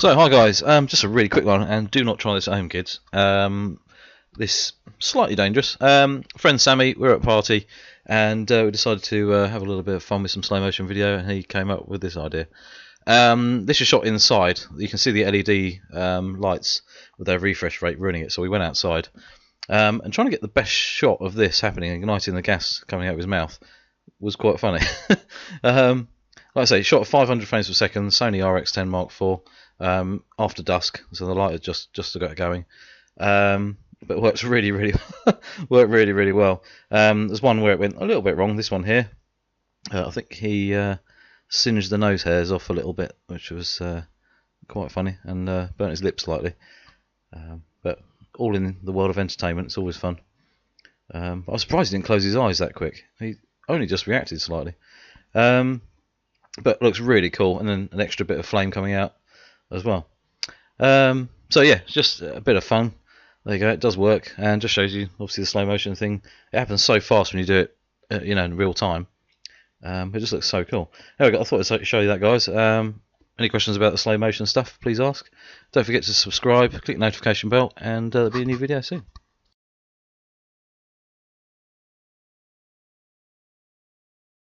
So hi guys, just a really quick one, and do not try this at home, kids. This slightly dangerous. Friend Sami, we were at a party, and we decided to have a little bit of fun with some slow motion video, and he came up with this idea. This is shot inside. You can see the LED lights with their refresh rate ruining it. So we went outside, and trying to get the best shot of this happening, igniting the gas coming out of his mouth, was quite funny. Like I say, shot at 500 frames per second, Sony RX10 Mark IV. After dusk, so the light had just got going, but it works really really well. There's one where it went a little bit wrong. This one here, I think he singed the nose hairs off a little bit, which was quite funny, and burnt his lip slightly. But all in the world of entertainment, it's always fun. I was surprised he didn't close his eyes that quick. He only just reacted slightly, but looks really cool, and then an extra bit of flame coming out as well. So yeah, just a bit of fun. There you go, it does work, and just shows you obviously the slow motion thing. It happens so fast when you do it, in real time. It just looks so cool. There we go. I thought I'd show you that, guys. Any questions about the slow motion stuff, please ask. Don't forget to subscribe, click the notification bell, and there'll be a new video soon.